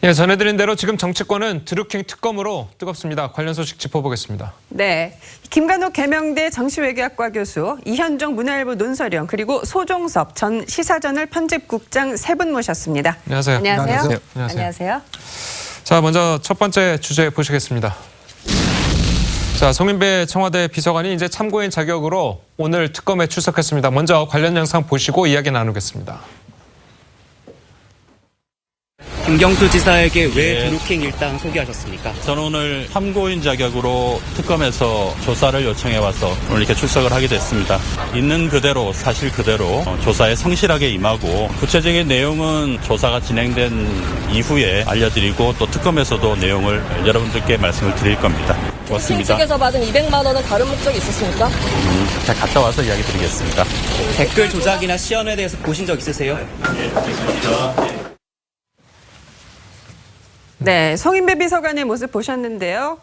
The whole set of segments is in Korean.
예, 전해드린 대로 지금 정치권은 드루킹 특검으로 뜨겁습니다. 관련 소식 짚어보겠습니다. 네, 김관욱 계명대 정치외교학과 교수, 이현종 문화일보 논설위원, 그리고 소종섭 전 시사저널 편집국장 세 분 모셨습니다. 안녕하세요. 안녕하세요. 안녕하세요. 안녕하세요. 자, 먼저 첫 번째 주제 보시겠습니다. 자, 송인배 청와대 비서관이 이제 참고인 자격으로 오늘 특검에 출석했습니다. 먼저 관련 영상 보시고 이야기 나누겠습니다. 김경수 지사에게 왜 드루킹 일당 소개하셨습니까? 저는 오늘 참고인 자격으로 특검에서 조사를 요청해와서 오늘 이렇게 출석을 하게 됐습니다. 있는 그대로 사실 그대로 조사에 성실하게 임하고 구체적인 내용은 조사가 진행된 이후에 알려드리고 또 특검에서도 내용을 여러분들께 말씀을 드릴 겁니다. 고맙습니다. 측에서 받은 200만 원은 다른 목적이 있었습니까? 잘 갔다 와서 이야기 드리겠습니다. 댓글 조작이나 시연에 대해서 보신 적 있으세요? 네, 송인배 비서관의 모습 보셨는데요.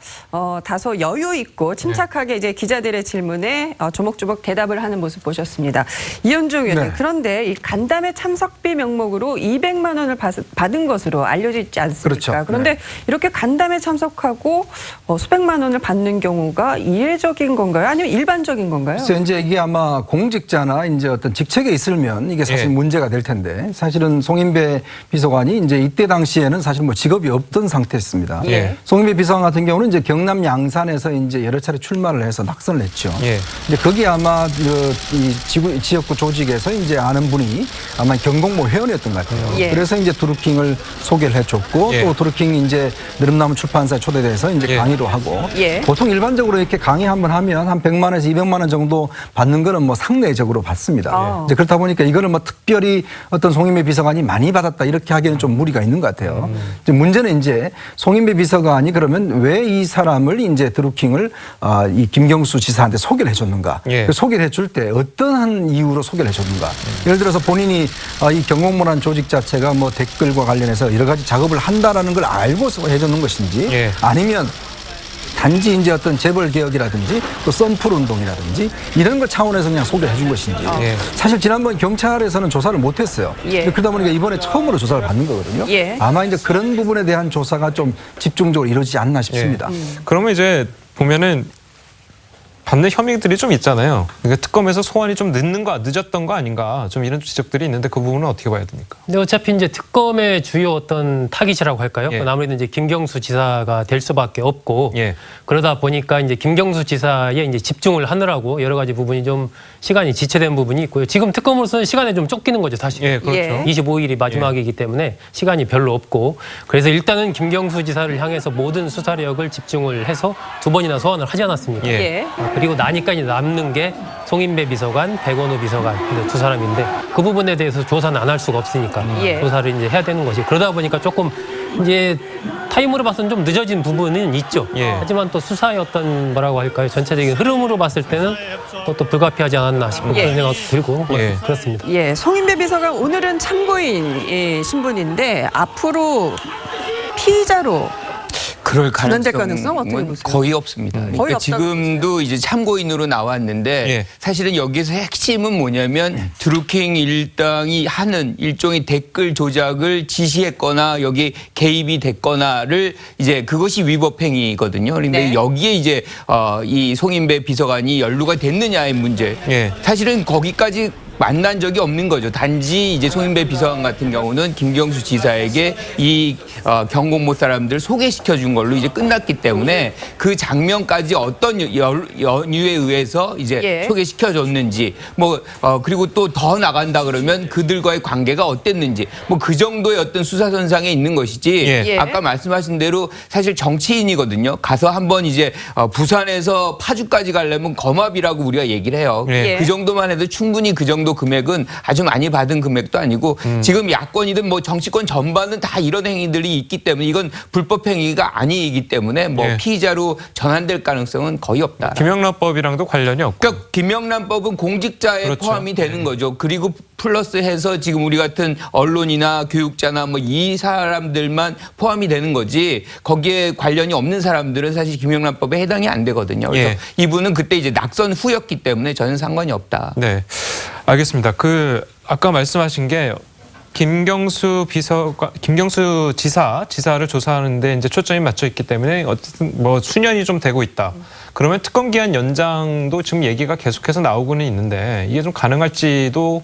다소 여유 있고 침착하게 이제 기자들의 질문에 조목조목 대답을 하는 모습 보셨습니다. 이현종 의원님, 네. 그런데 이 간담회 참석비 명목으로 200만 원을 받은 것으로 알려져 있지 않습니까? 그렇죠. 그런데 이렇게 간담회 참석하고 수백만 원을 받는 경우가 이례적인 건가요? 아니면 일반적인 건가요? 그래서 이제 이게 아마 공직자나 이제 어떤 직책에 있으면 이게 사실 문제가 될 텐데, 사실은 송인배 비서관이 이제 이때 당시에는 사실 뭐 직업이 없던 상태였습니다. 예. 송인배 비서관 같은 경우는 이제 경남 양산에서 이제 여러 차례 출마를 해서 낙선을 했죠. 예. 이제 거기 아마 이 지역구 조직에서 이제 아는 분이 아마 경공모 회원이었던 것 같아요. 예. 그래서 이제 드루킹을 소개를 해줬고, 예. 또 드루킹이 이제 느릅나무 출판사에 초대돼서 이제 예. 강의도 하고, 예. 보통 일반적으로 이렇게 강의 한번 하면 한 100만 원에서 200만 원 정도 받는 거는 뭐 상례적으로 받습니다. 이제 그렇다 보니까 이거는 뭐 특별히 어떤 송인배 비서관이 많이 받았다 이렇게 하기에는 좀 무리가 있는 것 같아요. 이제 문제는 이제 송인배 비서관이 그러면 왜 이 사람을 이제 드루킹을 이 김경수 지사한테 소개를 해줬는가? 예. 그 소개를 해줄 때 어떠한 이유로 소개를 해줬는가? 예를 들어서 본인이 이 경공모란 조직 자체가 뭐 댓글과 관련해서 여러 가지 작업을 한다라는 걸 알고 해줬는 것인지, 예. 아니면 단지 이제 어떤 재벌 개혁이라든지 또 썬풀 운동이라든지 이런 걸 차원에서 그냥 소개를 해준 것인지. 예. 사실 지난번 경찰에서는 조사를 못했어요. 예. 그러다 보니까 이번에 처음으로 조사를 받는 거거든요. 예. 아마 이제 그런 부분에 대한 조사가 좀 집중적으로 이루어지지 않나 싶습니다. 그러면 이제 보면은 받는 혐의들이 좀 있잖아요. 그러니까 특검에서 소환이 좀 늦었던 거 아닌가, 좀 이런 지적들이 있는데 그 부분은 어떻게 봐야 됩니까? 근데 어차피 이제 특검의 주요 어떤 타깃이라고 할까요? 예. 그건 아무래도 이제 김경수 지사가 될 수밖에 없고, 예. 그러다 보니까 이제 김경수 지사에 이제 집중을 하느라고 여러 가지 부분이 좀 시간이 지체된 부분이 있고요. 지금 특검으로서는 시간에 좀 쫓기는 거죠, 사실. 예, 그렇죠. 예. 25일이 마지막이기 때문에 시간이 별로 없고, 그래서 일단은 김경수 지사를 향해서 모든 수사력을 집중을 해서 2번이나 소환을 하지 않았습니까? 예. 그리고 나니까 이제 남는 게 송인배 비서관, 백원우 비서관 두 사람인데, 그 부분에 대해서 조사는 안 할 수가 없으니까 예. 조사를 이제 해야 되는 것이, 그러다 보니까 조금 이제 타임으로 봐서는 좀 늦어진 부분은 있죠. 예. 하지만 또 수사의 어떤 뭐라고 할까요? 전체적인 흐름으로 봤을 때는 또 불가피하지 않았나 싶은 그런 생각도 들고 예. 그렇습니다. 예, 송인배 비서관 오늘은 참고인 신분인데 앞으로 피의자로 그럴 전환될 가능성 어떻게 가능성은 보세요? 거의 없습니다. 거의 그러니까 없다고 지금도 이제 참고인으로 나왔는데 예. 사실은 여기서 핵심은 뭐냐면 드루킹 일당이 하는 일종의 댓글 조작을 지시했거나 여기 개입이 됐거나를 이제 그것이 위법행위거든요. 그런데 네. 여기에 이제 이 송인배 비서관이 연루가 됐느냐의 문제. 예. 사실은 거기까지 만난 적이 없는 거죠. 단지 이제 송인배 비서관 같은 경우는 김경수 지사에게 이 경공모 사람들 소개시켜 준 걸로 이제 끝났기 때문에 그 장면까지 어떤 연유에 의해서 이제 예. 소개시켜 줬는지 그리고 또 더 나간다 그러면 그들과의 관계가 어땠는지 뭐 그 정도의 어떤 수사선상에 있는 것이지 예. 아까 말씀하신 대로 사실 정치인이거든요. 가서 한번 이제 부산에서 파주까지 가려면 거마비라고 우리가 얘기를 해요. 예. 그 정도만 해도 충분히 그 정도 금액은 아주 많이 받은 금액도 아니고 지금 야권이든 뭐 정치권 전반은 다 이런 행위들이 있기 때문에 이건 불법 행위가 아니기 때문에 뭐 예. 피의자로 전환될 가능성은 거의 없다. 김영란법이랑도 관련이 없고. 그러니까 김영란법은 공직자에 그렇죠. 포함이 되는 거죠. 그리고 플러스해서 지금 우리 같은 언론이나 교육자나 뭐 이 사람들만 포함이 되는 거지 거기에 관련이 없는 사람들은 사실 김영란법에 해당이 안 되거든요. 그래서 예. 이분은 그때 이제 낙선 후였기 때문에 전혀 상관이 없다. 네, 알겠습니다. 아까 말씀하신 게 김경수 지사를 조사하는데 이제 초점이 맞춰 있기 때문에 어쨌든 뭐 수년이 좀 되고 있다. 그러면 특검 기한 연장도 지금 얘기가 계속해서 나오고는 있는데 이게 좀 가능할지도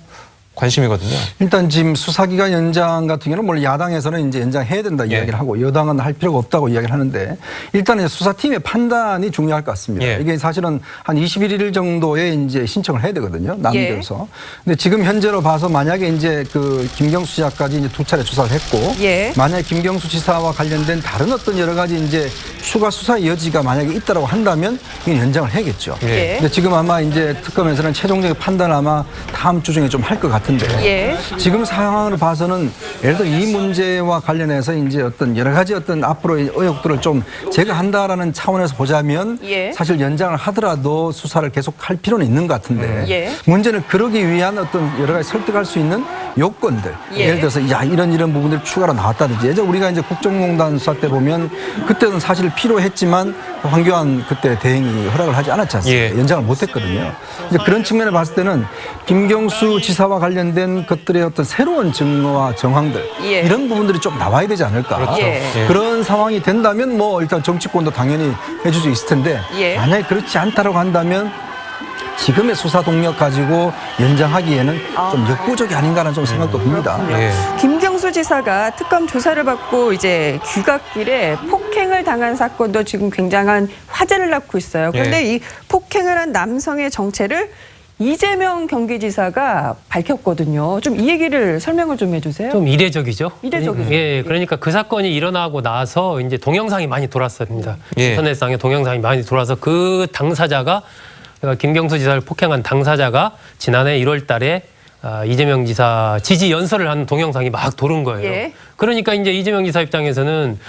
관심이거든요. 일단 지금 수사기간 연장 같은 경우는 물론 야당에서는 이제 연장해야 된다 이야기를 하고 여당은 할 필요가 없다고 이야기를 하는데 일단 수사팀의 판단이 중요할 것 같습니다. 예. 이게 사실은 한 21일 정도에 이제 신청을 해야 되거든요. 남겨서. 근데 지금 현재로 봐서 만약에 이제 그 김경수 지사까지 이제 2차례 조사를 했고 예. 만약에 김경수 지사와 관련된 다른 어떤 여러 가지 이제 추가 수사 여지가 만약에 있다라고 한다면 이건 연장을 해야겠죠. 예. 근데 지금 아마 이제 특검에서는 최종적인 판단 아마 다음 주 중에 좀 할 것 같은데 예. 지금 상황을 봐서는 예를 들어 이 문제와 관련해서 이제 어떤 여러 가지 어떤 앞으로의 의혹들을 좀 제거한다라는 차원에서 보자면 예. 사실 연장을 하더라도 수사를 계속 할 필요는 있는 것 같은데 예. 문제는 그러기 위한 어떤 여러 가지 설득할 수 있는 요건들 예. 예를 들어서 야 이런 부분들이 추가로 나왔다든지 예전 우리가 이제 국정농단 수사 때 보면 그때는 사실 필요했지만 황교안 그때 대행이 허락을 하지 않았지 않습니까? 예. 연장을 못했거든요. 이제 그런 측면을 봤을 때는 김경수 지사와 관련된 것들의 어떤 새로운 증거와 정황들 예. 이런 부분들이 좀 나와야 되지 않을까. 그렇죠. 예. 그런 상황이 된다면 뭐 일단 정치권도 당연히 해줄 수 있을 텐데 예. 만약에 그렇지 않다라고 한다면 지금의 수사 동력 가지고 연장하기에는 좀 역부족이 아닌가라는 좀 생각도 듭니다. 예. 김경수 지사가 특검 조사를 받고 이제 귀갓길에 폭행을 당한 사건도 지금 굉장한 화제를 낳고 있어요. 그런데 이 폭행을 한 남성의 정체를 이재명 경기지사가 밝혔거든요. 좀 이 얘기를 설명을 좀 해주세요. 좀 이례적이죠. 이례적이죠. 예, 그러니까 그 사건이 일어나고 나서 이제 동영상이 많이 돌았습니다. 예. 인터넷상에 동영상이 많이 돌아서 그 당사자가 그러니까 김경수 지사를 폭행한 당사자가 지난해 1월 달에 이재명 지사 지지 연설을 하는 동영상이 막 도는 거예요. 예. 그러니까 이제 이재명 지사 입장에서는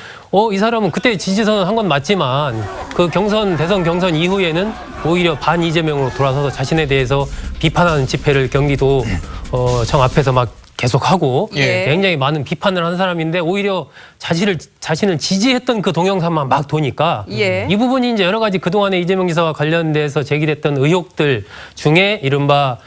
이 사람은 그때 지지 선언 한 건 맞지만 그 대선 경선 이후에는 오히려 반 이재명으로 돌아서서 자신에 대해서 비판하는 집회를 경기도 청 앞에서 막 계속하고 예. 굉장히 많은 비판을 한 사람인데 오히려 자신을 지지했던 그 동영상만 막 도니까 예. 이 부분이 이제 여러 가지 그동안에 이재명 지사와 관련돼서 제기됐던 의혹들 중에 이른바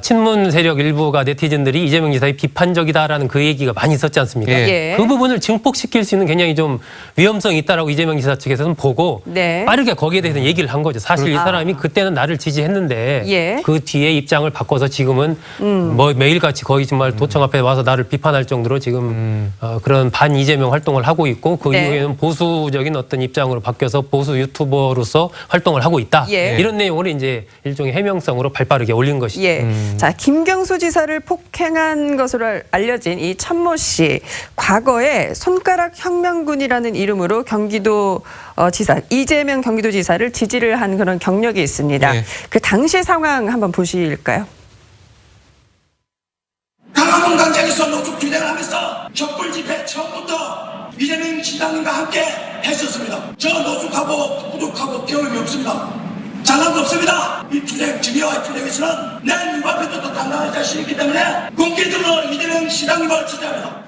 친문 세력 일부가 네티즌들이 이재명 지사의 비판적이다라는 그 얘기가 많이 있었지 않습니까? 예. 그 부분을 증폭시킬 수 있는 굉장히 좀 위험성이 있다라고 이재명 지사 측에서는 보고 네. 빠르게 거기에 대해서 얘기를 한 거죠. 사실 이 사람이 그때는 나를 지지했는데 예. 그 뒤에 입장을 바꿔서 지금은 뭐 매일같이 거의 정말 도청 앞에 와서 나를 비판할 정도로 지금 그런 반 이재명 활동을 하고 있고 그 네. 이후에는 보수적인 어떤 입장으로 바뀌어서 보수 유튜버로서 활동을 하고 있다. 예. 이런 내용을 이제 일종의 해명성으로 발빠르게 올린 것이죠. 예. 자, 김경수 지사를 폭행한 것으로 알려진 이 천모 씨. 과거에 손가락 혁명군이라는 이름으로 경기도 지사, 이재명 경기도지사를 지지를 한 그런 경력이 있습니다. 예. 그 당시 상황 한번 보실까요? 강화문 광장에서 노숙 투쟁을 하면서 촛불 집회 처음부터 이재명 시장님과 함께 했었습니다. 저 노숙하고 부족하고 경험이 없습니다. 장난도 없습니다. 이 투쟁, 지미와의 투쟁에서는 내 눈앞에도 더 당당한 자신이 있기 때문에 공개적으로 이재명 시장님을 지지합니다.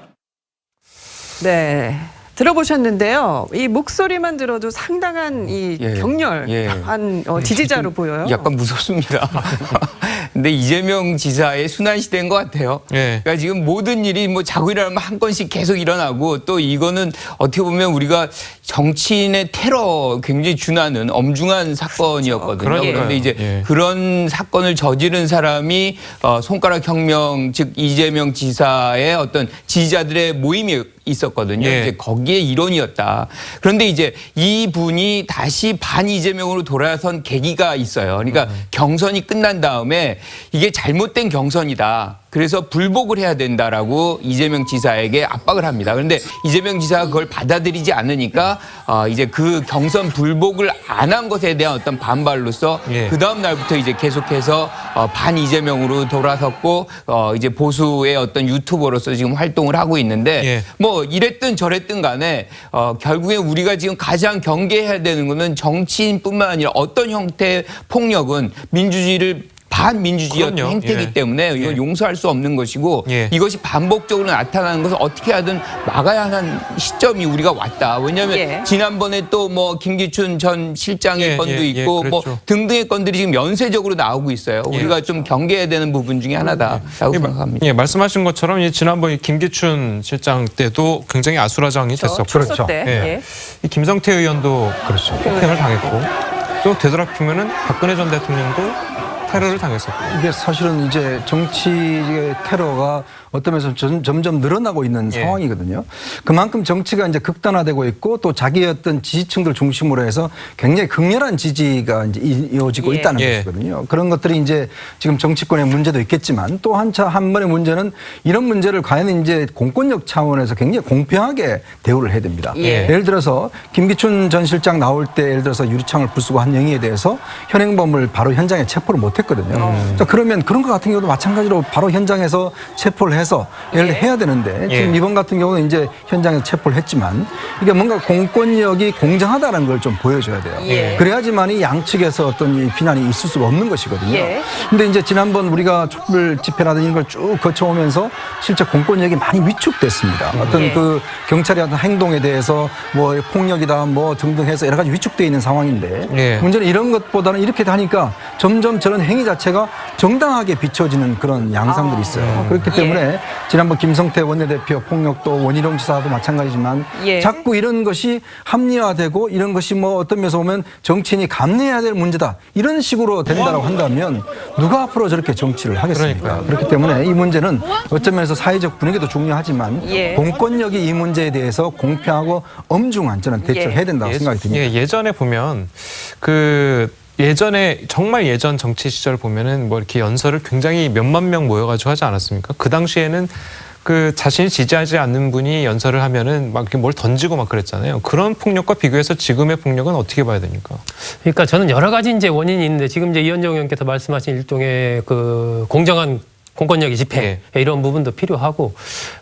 네. 들어보셨는데요. 이 목소리만 들어도 상당한 이 예. 격렬한 지지자로 보여요. 약간 무섭습니다. 근데 이재명 지사의 순환 시대인 것 같아요. 예. 그러니까 지금 모든 일이 뭐 자고 일어나면 한 건씩 계속 일어나고 또 이거는 어떻게 보면 우리가 정치인의 테러 굉장히 준하는 엄중한 사건이었거든요. 그러니까요. 그런데 이제 예. 그런 사건을 저지른 사람이 손가락 혁명 즉 이재명 지사의 어떤 지지자들의 모임이 있었거든요. 예. 이제 거기에 일원이었다. 그런데 이제 이 분이 다시 반 이재명으로 돌아선 계기가 있어요. 그러니까 경선이 끝난 다음에 이게 잘못된 경선이다. 그래서 불복을 해야 된다라고 이재명 지사에게 압박을 합니다. 그런데 이재명 지사가 그걸 받아들이지 않으니까 이제 그 경선 불복을 안 한 것에 대한 어떤 반발로서 예. 그 다음 날부터 이제 계속해서 반 이재명으로 돌아섰고 이제 보수의 어떤 유튜버로서 지금 활동을 하고 있는데 예. 뭐 이랬든 저랬든 간에 결국에 우리가 지금 가장 경계해야 되는 거는 정치인뿐만 아니라 어떤 형태의 폭력은 민주주의를 반민주주의 그럼요. 행태이기 예. 때문에 이건 예. 용서할 수 없는 것이고 예. 이것이 반복적으로 나타나는 것을 어떻게 하든 막아야 하는 시점이 우리가 왔다. 왜냐하면 예. 지난번에 또 뭐 김기춘 전 실장의 예, 건도 예, 있고 예, 뭐 그랬죠. 등등의 건들이 지금 연쇄적으로 나오고 있어요. 예. 우리가 좀 경계해야 되는 부분 중에 하나다라고 생각합니다. 예, 말씀하신 것처럼 이 지난번 이 김기춘 실장 때도 굉장히 아수라장이 됐었고, 출소 때. 예. 예. 이 김성태 의원도 그렇죠. 폭행을 당했고, 또 되돌아보면은 박근혜 전 대통령도 테러를 당했었고. 이게 사실은 이제 정치의 테러가 어떤 면에서 점점 늘어나고 있는 예. 상황이거든요. 그만큼 정치가 이제 극단화되고 있고 또 자기의 어떤 지지층들 중심으로 해서 굉장히 극렬한 지지가 이제 이어지고 예. 있다는 예. 것이거든요. 그런 것들이 이제 지금 정치권의 문제도 있겠지만 또 한 번의 문제는 이런 문제를 과연 이제 공권력 차원에서 굉장히 공평하게 대우를 해야 됩니다. 예. 예를 들어서 김기춘 전 실장 나올 때 예를 들어서 유리창을 부수고 한 행위에 대해서 현행범을 바로 현장에 체포를 못했거든요. 자, 그러면 그런 것 같은 경우도 마찬가지로 바로 현장에서 체포를 해서 예를 해야 되는데 지금 예. 이번 같은 경우는 이제 현장에서 체포를 했지만 이게 뭔가 공권력이 공정하다는 걸 좀 보여줘야 돼요. 예. 그래야지만이 양측에서 어떤 이 비난이 있을 수가 없는 것이거든요. 예. 근데 이제 지난번 우리가 촛불 집회라든지 이런 걸 쭉 거쳐오면서 실제 공권력이 많이 위축됐습니다. 어떤 예. 그 경찰의 어떤 행동에 대해서 뭐 폭력이다 뭐 등등 해서 여러 가지 위축되어 있는 상황인데 예. 문제는 이런 것보다는 이렇게 하니까 점점 저런 행위 자체가 정당하게 비춰지는 그런 양상들이 있어요. 그렇기 때문에 지난번 김성태 원내대표 폭력도 원희룡 지사도 마찬가지지만 예. 자꾸 이런 것이 합리화되고 이런 것이 뭐 어떤 면에서 보면 정치인이 감내해야 될 문제다 이런 식으로 된다고 한다면 누가 앞으로 저렇게 정치를 하겠습니까? 그렇기 때문에 이 문제는 어떤 면에서 사회적 분위기도 중요하지만 예. 공권력이 이 문제에 대해서 공평하고 엄중한 저는 대처를 해야 된다고 생각이 듭니다. 예, 예전에 보면 예전에 정말 예전 정치 시절 보면은 뭐 이렇게 연설을 굉장히 몇만 명 모여가지고 하지 않았습니까? 그 당시에는 그 자신이 지지하지 않는 분이 연설을 하면은 막 이렇게 뭘 던지고 막 그랬잖아요. 그런 폭력과 비교해서 지금의 폭력은 어떻게 봐야 됩니까? 그러니까 저는 여러 가지 이제 원인이 있는데 지금 이제 이현정 의원께서 말씀하신 일종의 그 공정한 공권력의 집회 이런 부분도 필요하고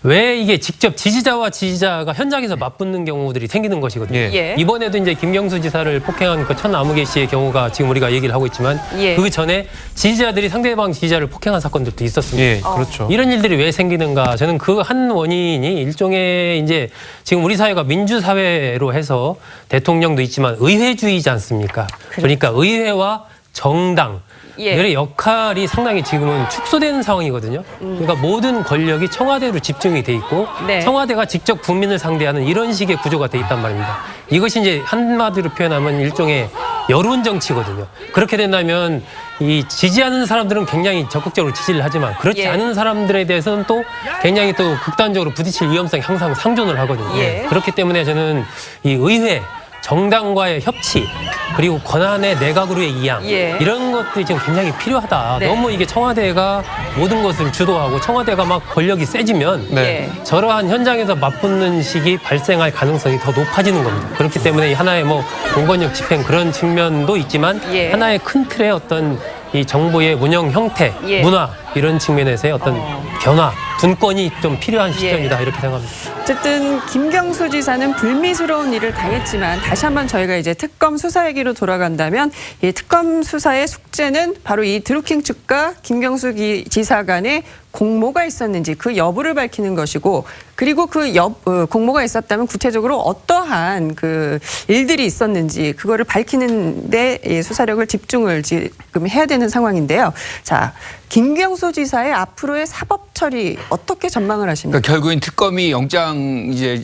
왜 이게 직접 지지자와 지지자가 현장에서 맞붙는 경우들이 생기는 것이거든요. 예. 이번에도 이제 김경수 지사를 폭행한 그 천아무개 씨의 경우가 지금 우리가 얘기를 하고 있지만 예. 그 전에 지지자들이 상대방 지지자를 폭행한 사건들도 있었습니다. 예, 그렇죠. 이런 일들이 왜 생기는가? 저는 그 한 원인이 일종의 이제 지금 우리 사회가 민주사회로 해서 대통령도 있지만 의회주의지 않습니까? 그러니까 의회와 정당 예. 의 역할이 상당히 지금은 축소되는 상황이거든요. 그러니까 모든 권력이 청와대로 집중이 돼 있고 네. 청와대가 직접 국민을 상대하는 이런 식의 구조가 돼 있단 말입니다. 이것이 이제 한마디로 표현하면 일종의 여론 정치거든요. 그렇게 된다면 이 지지하는 사람들은 굉장히 적극적으로 지지를 하지만 그렇지 예. 않은 사람들에 대해서는 또 굉장히 또 극단적으로 부딪힐 위험성이 항상 상존을 하거든요. 예. 그렇기 때문에 저는 이 의회 정당과의 협치 그리고 권한의 내각으로의 이양 예. 이런 것들이 지금 굉장히 필요하다. 네. 너무 이게 청와대가 모든 것을 주도하고 청와대가 막 권력이 세지면 네. 예. 저러한 현장에서 맞붙는 식이 발생할 가능성이 더 높아지는 겁니다. 그렇기 때문에 하나의 뭐 공권력 집행 그런 측면도 있지만 예. 하나의 큰 틀의 어떤 이 정부의 운영 형태, 예. 문화 이런 측면에서의 어떤 변화, 분권이 좀 필요한 시점이다 이렇게 생각합니다. 어쨌든 김경수 지사는 불미스러운 일을 당했지만 다시 한번 저희가 이제 특검 수사 얘기로 돌아간다면 이 특검 수사의 숙제는 바로 이 드루킹 측과 김경수 지사 간의 공모가 있었는지 그 여부를 밝히는 것이고 그리고 그 공모가 있었다면 구체적으로 어떠한 그 일들이 있었는지 그거를 밝히는 데 수사력을 집중을 지금 해야 되는 상황인데요. 자, 김경수 지사의 앞으로의 사법 처리 어떻게 전망을 하십니까? 그러니까 결국엔 특검이 영장 이제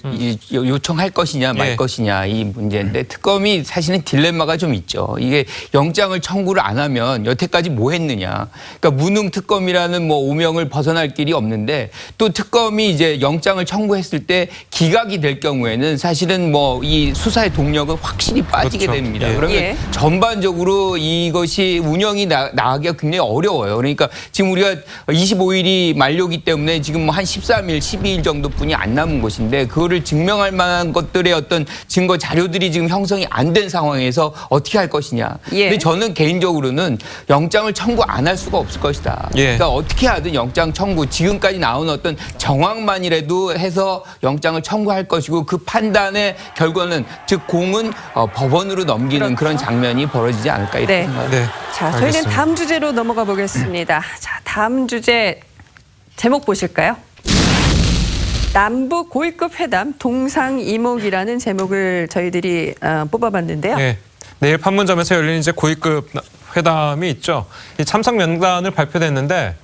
요청할 것이냐 말 예. 것이냐 이 문제인데 특검이 사실은 딜레마가 좀 있죠. 이게 영장을 청구를 안 하면 여태까지 뭐 했느냐. 그러니까 무능 특검이라는 뭐 오명을 벗어날 길이 없는데 또 특검이 이제 영장을 청구했을 때 기각이 될 경우에는 사실은 뭐 이 수사의 동력은 확실히 빠지게 그렇죠. 됩니다. 예. 그러면 예. 전반적으로 이것이 운영이 나가기가 굉장히 어려워요. 그러니까 지금 우리가 25일이 만료기 때문에 지금 뭐 한 13일, 12일 정도뿐이 안 남은 것인데 그거를 증명할 만한 것들의 어떤 증거 자료들이 지금 형성이 안 된 상황에서 어떻게 할 것이냐. 예. 근데 저는 개인적으로는 영장을 청구 안 할 수가 없을 것이다. 예. 그러니까 어떻게 하든 영장 청구, 지금까지 나온 어떤 정황만이라도 해서 영장을 청구할 것이고 그 판단의 결과는 즉 공은 법원으로 넘기는 그런 장면이 벌어지지 않을까 이렇게 네. 생각합니다. 네. 자, 저희는 알겠습니다. 다음 주제로 넘어가 보겠습니다. 자, 다음 주제 제목 보실까요? 남북 고위급 회담 동상이목이라는 제목을 저희들이 뽑아봤는데요. 네. 내일 판문점에서 열리는 이제 고위급 회담이 있죠. 이 참석 명단을 발표됐는데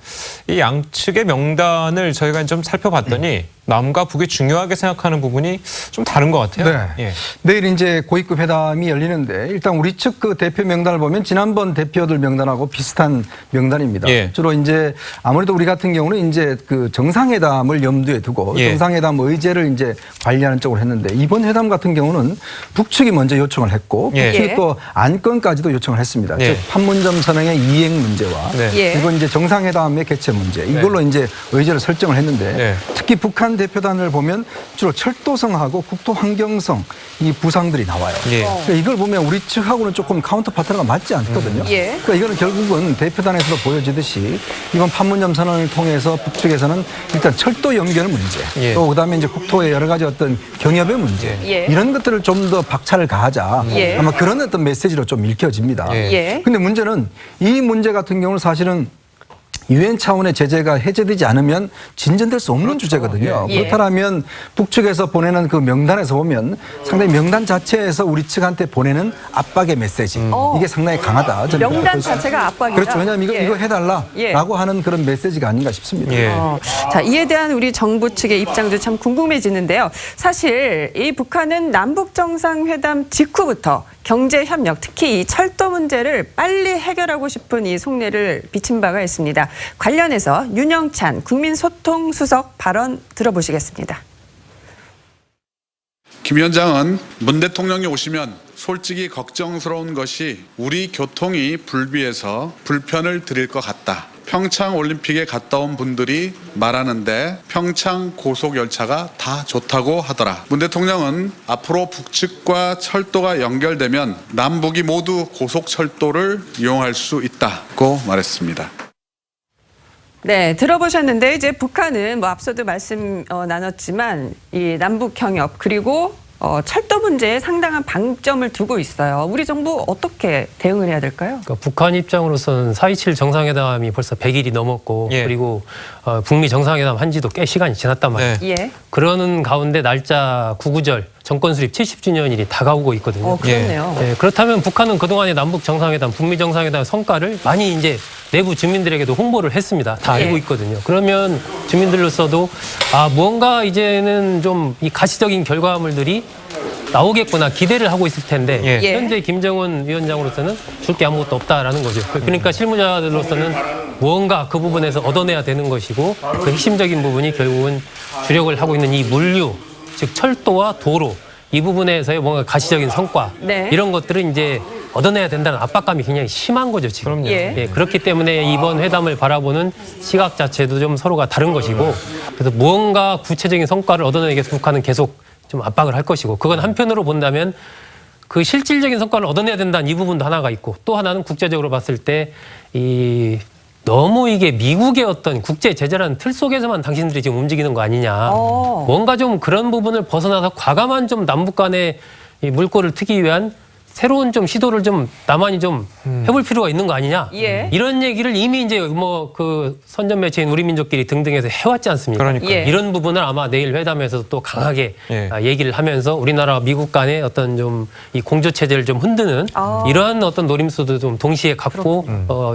이 양측의 명단을 저희가 좀 살펴봤더니 남과 북이 중요하게 생각하는 부분이 좀 다른 것 같아요. 네. 예. 내일 이제 고위급 회담이 열리는데 일단 우리 측 그 대표 명단을 보면 지난번 대표들 명단하고 비슷한 명단입니다. 예. 주로 이제 아무래도 우리 같은 경우는 이제 그 정상회담을 염두에 두고 예. 정상회담 의제를 이제 관리하는 쪽으로 했는데 이번 회담 같은 경우는 북측이 먼저 요청을 했고 예. 북측이 예. 또 안건까지도 요청을 했습니다. 예. 즉 판문점 선언의 이행 문제와 네. 예. 그리고 이제 정상회담의 개최 문제 이걸로 이제 의제를 설정을 했는데 네. 특히 북한 대표단을 보면 주로 철도성하고 국토환경성 이 부상들이 나와요. 예. 그러니까 이걸 보면 우리 측하고는 조금 카운터 파트너가 맞지 않거든요. 예. 그러니까 이거는 결국은 대표단에서도 보여지듯이 이번 판문점 선언을 통해서 북측에서는 일단 철도 연결 문제, 예. 또 그다음에 이제 국토의 여러 가지 어떤 경협의 문제 예. 이런 것들을 좀 더 박차를 가하자. 예. 아마 그런 어떤 메시지로 좀 읽혀집니다. 예. 예. 근데 문제는 이 문제 같은 경우는 사실은 유엔 차원의 제재가 해제되지 않으면 진전될 수 없는 주제거든요. 예. 그렇다면 북측에서 보내는 그 명단에서 보면 상당히 명단 자체에서 우리 측한테 보내는 압박의 메시지 이게 상당히 강하다. 저는 명단 그렇게 볼 수 자체가 있습니다. 압박이다. 그렇죠. 왜냐하면 예. 이거 해달라라고 예. 하는 그런 메시지가 아닌가 싶습니다. 예. 자, 이에 대한 우리 정부 측의 입장도 참 궁금해지는데요. 사실 이 북한은 남북 정상회담 직후부터 경제 협력, 특히 이 철도 문제를 빨리 해결하고 싶은 이 속내를 비친 바가 있습니다. 관련해서 윤영찬 국민소통수석 발언 들어보시겠습니다. 김 위원장은 문 대통령이 오시면 솔직히 걱정스러운 것이 우리 교통이 불비해서 불편을 드릴 것 같다. 평창 올림픽에 갔다 온 분들이 말하는데 평창 고속열차가 다 좋다고 하더라. 문 대통령은 앞으로 북측과 철도가 연결되면 남북이 모두 고속철도를 이용할 수 있다고 말했습니다. 네, 들어보셨는데 이제 북한은 뭐 앞서도 말씀 나눴지만 이 남북 경협 그리고 철도 문제에 상당한 방점을 두고 있어요. 우리 정부 어떻게 대응을 해야 될까요? 그러니까 북한 입장으로서는 4.27 정상회담이 벌써 100일이 넘었고 예. 그리고 북미 정상회담 한 지도 꽤 시간이 지났단 말이에요. 네. 예. 그러는 가운데 날짜 구구절 정권 수립 70주년일이 다가오고 있거든요. 그렇네요. 예, 그렇다면 북한은 그동안의 남북 정상회담, 북미 정상회담 성과를 많이 이제 내부 주민들에게도 홍보를 했습니다. 다 알고 있거든요. 그러면 주민들로서도 무언가 이제는 좀 이 가시적인 결과물들이 나오겠구나 기대를 하고 있을 텐데 예. 현재 김정은 위원장으로서는 줄 게 아무것도 없다라는 거죠. 그러니까 실무자들로서는 무언가 그 부분에서 얻어내야 되는 것이고 그 핵심적인 부분이 결국은 주력을 하고 있는 이 물류, 즉 철도와 도로 이 부분에서의 뭔가 가시적인 성과 네. 이런 것들은 이제 얻어내야 된다는 압박감이 굉장히 심한 거죠 지금. 그럼요. 예. 그렇기 때문에 이번 회담을 바라보는 시각 자체도 좀 서로가 다른 것이고 그래서 무언가 구체적인 성과를 얻어내기 위해서 북한은 계속 좀 압박을 할 것이고 그건 한편으로 본다면 그 실질적인 성과를 얻어내야 된다는 이 부분도 하나가 있고 또 하나는 국제적으로 봤을 때 이 너무 이게 미국의 어떤 국제 제재라는 틀 속에서만 당신들이 지금 움직이는 거 아니냐. 뭔가 좀 그런 부분을 벗어나서 과감한 좀 남북 간의 이 물꼬를 트기 위한 새로운 좀 시도를 좀 남한이 좀 해볼 필요가 있는 거 아니냐. 예. 이런 얘기를 이미 이제 뭐 그 선전 매체인 우리 민족끼리 등등해서 해왔지 않습니까? 그러니까요. 예. 이런 부분을 아마 내일 회담에서 또 강하게 예. 얘기를 하면서 우리나라와 미국 간의 어떤 좀 이 공조 체제를 좀 흔드는 이러한 어떤 노림수도 좀 동시에 갖고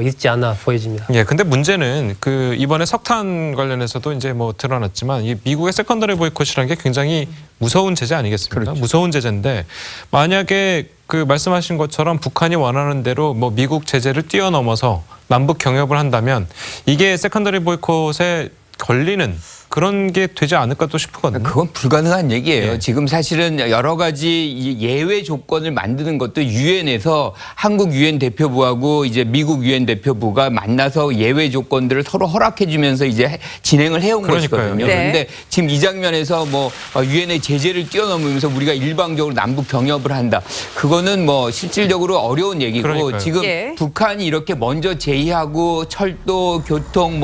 있지 않나 보여집니다. 예, 근데 문제는 그 이번에 석탄 관련해서도 이제 뭐 드러났지만 이 미국의 세컨더리 보이콧이라는 게 굉장히 무서운 제재 아니겠습니까? 그렇죠. 무서운 제재인데 만약에 그 말씀하신 것처럼 북한이 원하는 대로 뭐 미국 제재를 뛰어넘어서 남북 경협을 한다면 이게 세컨더리 보이콧에 걸리는 그런 게 되지 않을까 또 싶거든요. 그건 불가능한 얘기예요. 예. 지금 사실은 여러 가지 이 예외 조건을 만드는 것도 유엔에서 한국 유엔 대표부하고 이제 미국 유엔 대표부가 만나서 예외 조건들을 서로 허락해주면서 이제 진행을 해온 그러니까요. 것이거든요. 네. 그런데 지금 이 장면에서 뭐 유엔의 제재를 뛰어넘으면서 우리가 일방적으로 남북 경협을 한다. 그거는 뭐 실질적으로 어려운 얘기고 그러니까요. 지금 예. 북한이 이렇게 먼저 제의하고 철도, 교통,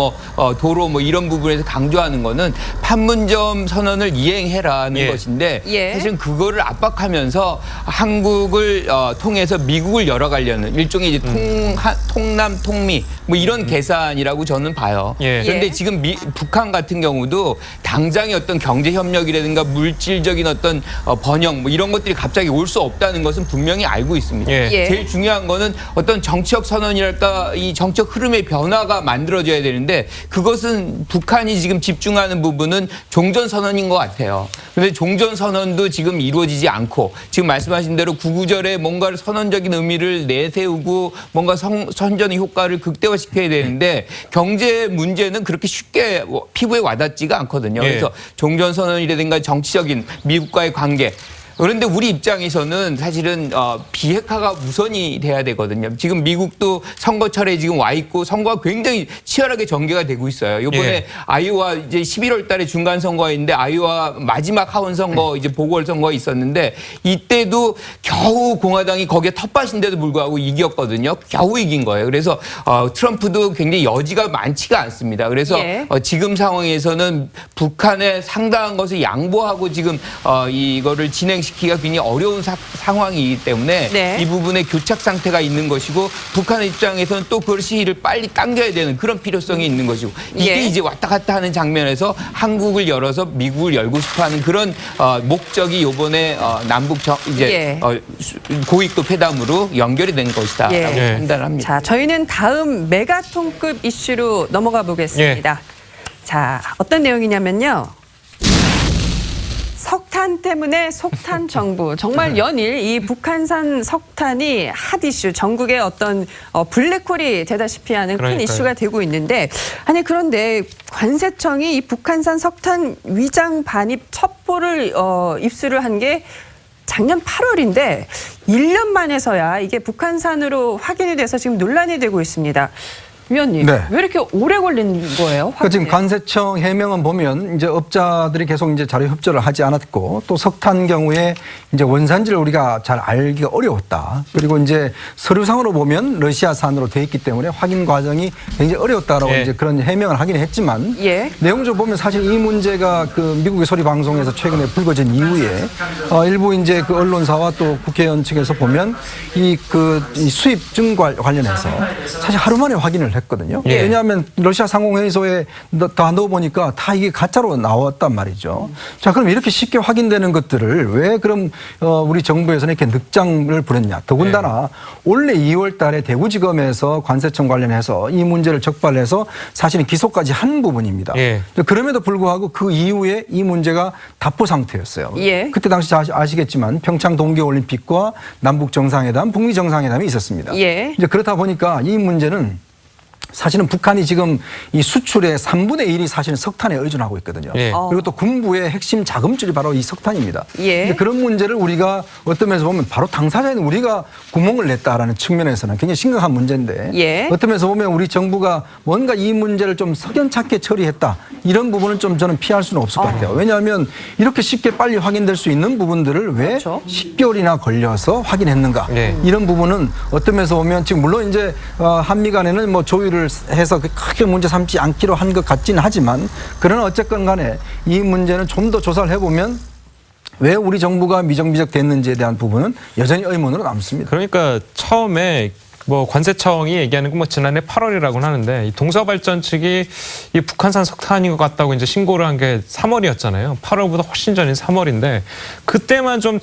도로 이런 부분에서 강조하는 거는 판문점 선언을 이행해라는 예. 것인데 예. 사실은 그거를 압박하면서 한국을 통해서 미국을 열어가려는 일종의 이제 통남, 통미 이런 계산이라고 저는 봐요. 예. 그런데 예. 지금 북한 같은 경우도 당장의 어떤 경제 협력이라든가 물질적인 어떤 번영 이런 것들이 갑자기 올 수 없다는 것은 분명히 알고 있습니다. 예. 예. 제일 중요한 거는 어떤 정치적 선언이랄까 이 정치적 흐름의 변화가 만들어져야 되는데 그것은 북한이 지금 집중하는 부분은 종전선언인 것 같아요. 그런데 종전선언도 지금 이루어지지 않고 지금 말씀하신 대로 구구절에 뭔가를 선언적인 의미를 내세우고 뭔가 선전의 효과를 극대화시켜야 되는데 경제 문제는 그렇게 쉽게 피부에 와닿지가 않거든요. 예. 그래서 종전선언이라든가 정치적인 미국과의 관계 그런데 우리 입장에서는 사실은 비핵화가 우선이 돼야 되거든요. 지금 미국도 선거철에 지금 와 있고 선거가 굉장히 치열하게 전개가 되고 있어요. 이번에 예. 아이오와 이제 11월 달에 중간 선거가 있는데 아이오와 마지막 하원 선거 이제 보궐 선거가 있었는데 이때도 겨우 공화당이 거기에 텃밭인데도 불구하고 이겼거든요. 겨우 이긴 거예요. 그래서 트럼프도 굉장히 여지가 많지가 않습니다. 그래서 예. 지금 상황에서는 북한에 상당한 것을 양보하고 지금 이거를 진행시키기가 굉장히 어려운 상황이기 때문에 네. 이 부분에 교착 상태가 있는 것이고 북한의 입장에서는 또 그 시기를 빨리 당겨야 되는 그런 필요성이 있는 것이고 이게 예. 이제 왔다 갔다 하는 장면에서 한국을 열어서 미국을 열고 싶어하는 그런 목적이 이번에 남북 이제 예. 고위급 회담으로 연결이 된 것이다라고 예. 판단합니다. 자, 저희는 다음 메가톤급 이슈로 넘어가 보겠습니다. 자, 어떤 내용이냐면요. 석탄 때문에 속탄 정부. 정말 연일 이 북한산 석탄이 핫 이슈, 전국의 어떤 블랙홀이 되다시피 하는 큰 그러니까요. 이슈가 되고 있는데, 아니 그런데 관세청이 이 북한산 석탄 위장 반입 첩보를 입수를 한 게 작년 8월인데 1년 만에서야 이게 북한산으로 확인이 돼서 지금 논란이 되고 있습니다. 위원님, 네. 왜 이렇게 오래 걸린 거예요? 그 지금 확인에? 관세청 해명은 보면 이제 업자들이 계속 이제 자료 협조를 하지 않았고 또 석탄 경우에 이제 원산지를 우리가 잘 알기가 어려웠다. 그리고 이제 서류상으로 보면 러시아산으로 돼 있기 때문에 확인 과정이 굉장히 어려웠다라고 예. 이제 그런 해명을 하긴 했지만 예. 내용적으로 보면 사실 이 문제가 그 미국의 소리 방송에서 최근에 불거진 이후에 일부 이제 그 언론사와 또 국회의원 측에서 보면 이 수입증 관련해서 사실 하루 만에 확인을 했거든요. 예. 왜냐하면 러시아 상공회의소에 다 넣어보니까 다 이게 가짜로 나왔단 말이죠. 자, 그럼 이렇게 쉽게 확인되는 것들을 왜 그럼 우리 정부에서는 이렇게 늑장을 부렸냐. 더군다나 올해 2월 달에 대구지검에서 관세청 관련해서 이 문제를 적발해서 사실은 기소까지 한 부분입니다. 예. 그럼에도 불구하고 그 이후에 이 문제가 답보 상태였어요. 예. 그때 당시 아시겠지만 평창 동계올림픽과 남북 정상회담, 북미 정상회담이 있었습니다. 예. 이제 그렇다 보니까 이 문제는 사실은 북한이 지금 이 수출의 3분의 1이 사실은 석탄에 의존하고 있거든요. 예. 그리고 또 군부의 핵심 자금줄이 바로 이 석탄입니다. 예. 근데 그런 문제를 우리가 어떤 면에서 보면 바로 당사자인 우리가 구멍을 냈다라는 측면에서는 굉장히 심각한 문제인데 예. 어떤 면에서 보면 우리 정부가 뭔가 이 문제를 좀 석연찮게 처리했다. 이런 부분은 좀 저는 피할 수는 없을 것 같아요. 왜냐하면 이렇게 쉽게 빨리 확인될 수 있는 부분들을 왜 그렇죠. 10개월이나 걸려서 확인했는가. 네. 이런 부분은 어떤 면에서 보면 지금 물론 이제 한미 간에는 뭐 조율을 해서 크게 문제 삼지 않기로 한 것 같지는 하지만 그러나 어쨌건 간에 이 문제는 좀 더 조사를 해보면 왜 우리 정부가 미정비적 됐는지에 대한 부분은 여전히 의문으로 남습니다. 그러니까 처음에 뭐 관세청이 얘기하는 건 뭐 지난해 8월이라고는 하는데 이 동서발전 측이 이 북한산 석탄인 것 같다고 이제 신고를 한 게 3월이었잖아요. 8월보다 훨씬 전인 3월인데 그때만 좀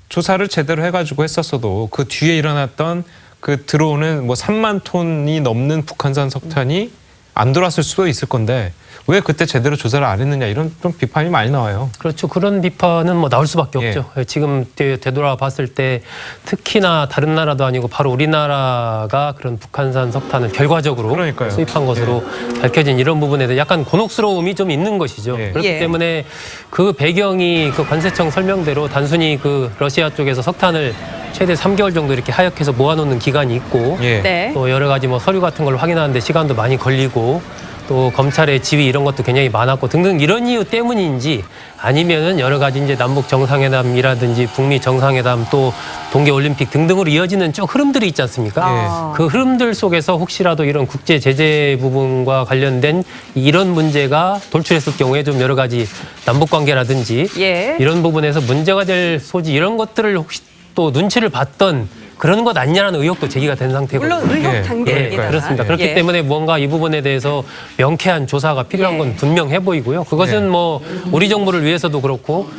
조사를 제대로 해가지고 했었어도 그 뒤에 일어났던 그 들어오는 뭐 3만 톤이 넘는 북한산 석탄이 안 들어왔을 수도 있을 건데 왜 그때 제대로 조사를 안 했느냐 이런 좀 비판이 많이 나와요. 그렇죠. 그런 비판은 뭐 나올 수밖에 예. 없죠. 지금 되돌아 봤을 때 특히나 다른 나라도 아니고 바로 우리나라가 그런 북한산 석탄을 결과적으로 그러니까요. 수입한 것으로 밝혀진 이런 부분에 대해 약간 곤혹스러움이 좀 있는 것이죠. 예. 그렇기 예. 때문에 그 배경이 그 관세청 설명대로 단순히 그 러시아 쪽에서 석탄을 최대 3개월 정도 이렇게 하역해서 모아놓는 기간이 있고 예. 네. 또 여러 가지 뭐 서류 같은 걸 확인하는데 시간도 많이 걸리고 또 검찰의 지위 이런 것도 굉장히 많았고 등등 이런 이유 때문인지 아니면은 여러 가지 이제 남북 정상회담이라든지 북미 정상회담 또 동계 올림픽 등등으로 이어지는 쭉 흐름들이 있지 않습니까? 그 흐름들 속에서 혹시라도 이런 국제 제재 부분과 관련된 이런 문제가 돌출했을 경우에 좀 여러 가지 남북 관계라든지 예. 이런 부분에서 문제가 될 소지 이런 것들을 혹시 또 눈치를 봤던 그런 것 아니냐는 의혹도 제기가 된 상태거든요. 물론 의혹 예. 단계입니다. 그렇습니다. 그렇기 예. 때문에 뭔가 이 부분에 대해서 명쾌한 조사가 필요한 예. 건 분명해 보이고요. 그것은 뭐 우리 정부를 위해서도 그렇고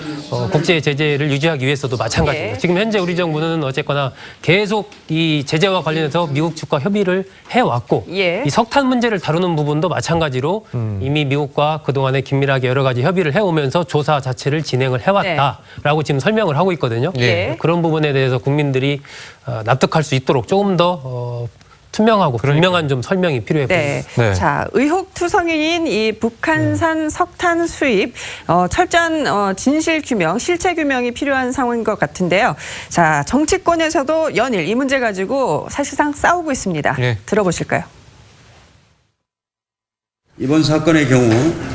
국제 제재를 유지하기 위해서도 마찬가지입니다. 예. 지금 현재 우리 정부는 어쨌거나 계속 이 제재와 관련해서 미국 측과 협의를 해왔고 예. 이 석탄 문제를 다루는 부분도 마찬가지로 이미 미국과 그동안에 긴밀하게 여러 가지 협의를 해오면서 조사 자체를 진행을 해왔다라고 지금 설명을 하고 있거든요. 예. 그런 부분에 대해서 국민들이 납득할 수 있도록 조금 더 투명하고 분명한 좀 설명이 필요해 보입니다. 네. 네. 자, 의혹투성이인 이 북한산 석탄 수입 철저한 진실 규명, 실체 규명이 필요한 상황인 것 같은데요. 자, 정치권에서도 연일 이 문제 가지고 사실상 싸우고 있습니다. 네. 들어보실까요? 이번 사건의 경우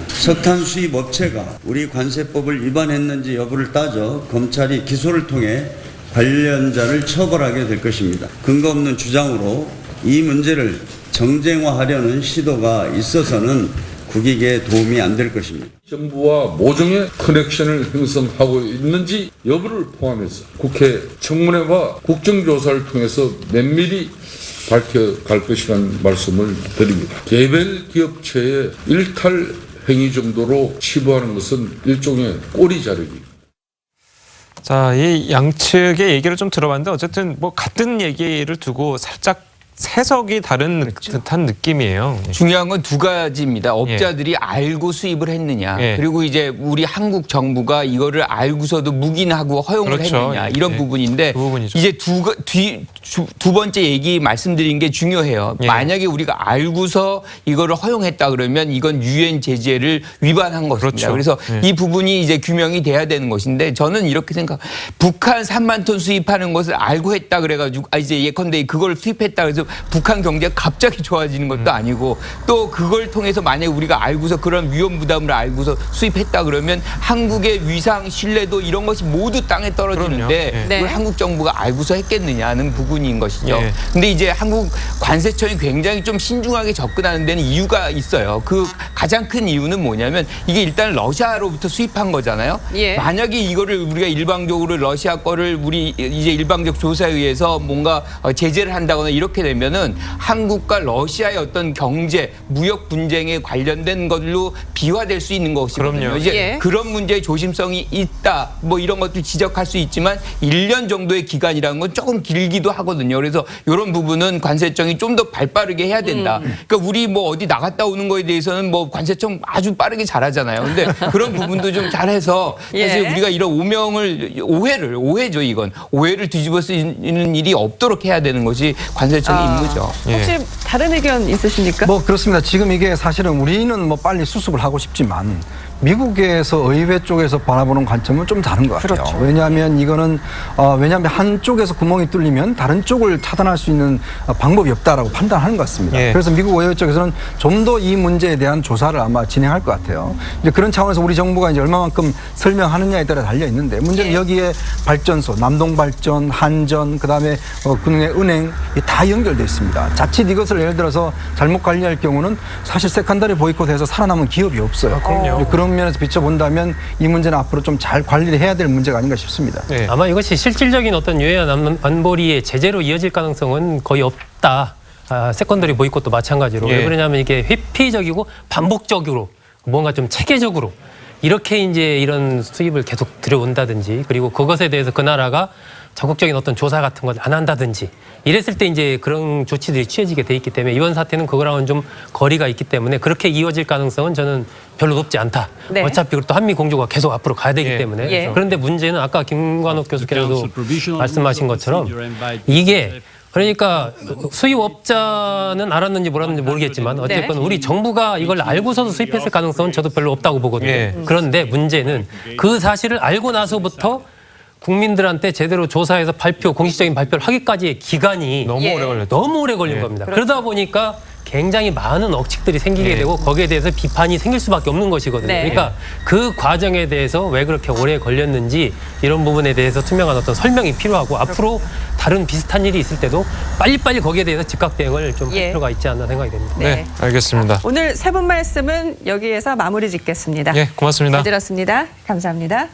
석탄 수입 업체가 우리 관세법을 위반했는지 여부를 따져 검찰이 기소를 통해 관련자를 처벌하게 될 것입니다. 근거 없는 주장으로 이 문제를 정쟁화하려는 시도가 있어서는 국익에 도움이 안 될 것입니다. 정부와 모종의 커넥션을 형성하고 있는지 여부를 포함해서 국회 청문회와 국정조사를 통해서 면밀히 밝혀갈 것이라는 말씀을 드립니다. 개별 기업체의 일탈 행위 정도로 치부하는 것은 일종의 꼬리 자르기. 자, 이 양측의 얘기를 좀 들어봤는데 어쨌든 뭐 같은 얘기를 두고 살짝 해석이 다른 듯한 느낌이에요. 중요한 건 두 가지입니다. 업자들이 알고 수입을 했느냐. 예. 그리고 이제 우리 한국 정부가 이거를 알고서도 묵인하고 허용을 그렇죠. 했느냐. 이런 예. 부분인데 그 부분이죠. 이제 두 번째 얘기 말씀드린 게 중요해요. 예. 만약에 우리가 알고서 이거를 허용했다 그러면 이건 유엔 제재를 위반한 것입니다. 그렇죠. 그래서 이 부분이 이제 규명이 돼야 되는 것인데 저는 이렇게 생각. 북한 3만 톤 수입하는 것을 알고 했다 그래가지고 이제 예컨대 그걸 수입했다 그래서 북한 경제가 갑자기 좋아지는 것도 아니고 또 그걸 통해서 만약에 우리가 알고서 그런 위험 부담을 알고서 수입했다 그러면 한국의 위상 신뢰도 이런 것이 모두 땅에 떨어지는데 그럼요. 네. 그걸 한국 정부가 알고서 했겠느냐는 부분인 것이죠. 예. 근데 이제 한국 관세청이 굉장히 좀 신중하게 접근하는 데는 이유가 있어요. 그 가장 큰 이유는 뭐냐면 이게 일단 러시아로부터 수입한 거잖아요. 예. 만약에 이거를 우리가 일방적으로 러시아 거를 우리 이제 일방적 조사에 의해서 뭔가 제재를 한다거나 이렇게 되면은 한국과 러시아의 어떤 경제, 무역 분쟁에 관련된 걸로 비화될 수 있는 것이거든요. 그럼요. 이제 예. 그런 문제의 조심성이 있다. 뭐 이런 것도 지적할 수 있지만 1년 정도의 기간이라는 건 조금 길기도 하거든요. 그래서 이런 부분은 관세청이 좀 더 발빠르게 해야 된다. 그러니까 우리 뭐 어디 나갔다 오는 거에 대해서는 뭐 관세청 아주 빠르게 잘하잖아요. 근데 그런 부분도 좀 잘해서 사실 예. 우리가 이런 오해죠 이건. 오해를 뒤집어 쓰는 일이 없도록 해야 되는 것이 관세청의 임무죠. 혹시 다른 의견 있으십니까? 뭐 그렇습니다. 지금 이게 사실은 우리는 뭐 빨리 수습을 하고 싶지만 미국에서 의회 쪽에서 바라보는 관점은 좀 다른 것 같아요. 그렇죠. 왜냐하면 이거는 왜냐하면 한쪽에서 구멍이 뚫리면 다른 쪽을 차단할 수 있는 방법이 없다라고 판단하는 것 같습니다. 예. 그래서 미국 의회 쪽에서는 좀 더 이 문제에 대한 조사를 아마 진행할 것 같아요. 이제 그런 차원에서 우리 정부가 이제 얼마만큼 설명하느냐에 따라 달려 있는데 문제는 여기에 발전소, 남동발전, 한전, 그다음에 금융의 은행 다 연결돼 있습니다. 자칫 이것을 예를 들어서 잘못 관리할 경우는 사실 세컨더리 보이콧해서 살아남은 기업이 없어요. 그럼요. 그런 면에서 비춰본다면 이 문제는 앞으로 좀 잘 관리를 해야 될 문제가 아닌가 싶습니다. 네. 아마 이것이 실질적인 어떤 유해한 안보리의 제재로 이어질 가능성은 거의 없다. 세컨더리 보이콧도 마찬가지로. 예. 왜 그러냐면 이게 회피적이고 반복적으로 뭔가 좀 체계적으로 이렇게 이제 이런 수입을 계속 들여온다든지 그리고 그것에 대해서 그 나라가 적극적인 어떤 조사 같은 걸 안 한다든지 이랬을 때 이제 그런 조치들이 취해지게 돼 있기 때문에 이번 사태는 그거랑은 좀 거리가 있기 때문에 그렇게 이어질 가능성은 저는 별로 높지 않다. 네. 어차피 또 한미 공조가 계속 앞으로 가야 되기 예. 때문에 예. 그런데 문제는 아까 김관옥 교수께서도 말씀하신 것처럼 이게 그러니까 수입업자는 알았는지 몰랐는지 모르겠지만 어쨌건 우리 정부가 이걸 알고서도 수입했을 가능성은 저도 별로 없다고 보거든요. 예. 그런데 문제는 그 사실을 알고 나서부터 국민들한테 제대로 조사해서 공식적인 발표를 하기까지의 기간이 너무 오래 걸렸죠. 너무 오래 걸린 예. 겁니다. 그러다 보니까 굉장히 많은 억측들이 생기게 예. 되고 거기에 대해서 비판이 생길 수밖에 없는 것이거든요. 네. 그러니까 그 과정에 대해서 왜 그렇게 오래 걸렸는지 이런 부분에 대해서 투명한 어떤 설명이 필요하고 앞으로 다른 비슷한 일이 있을 때도 빨리빨리 거기에 대해서 즉각 대응을 좀 할 예. 필요가 있지 않나 생각이 됩니다. 네, 알겠습니다. 오늘 세 분 말씀은 여기에서 마무리 짓겠습니다. 예, 고맙습니다. 잘 들었습니다. 감사합니다.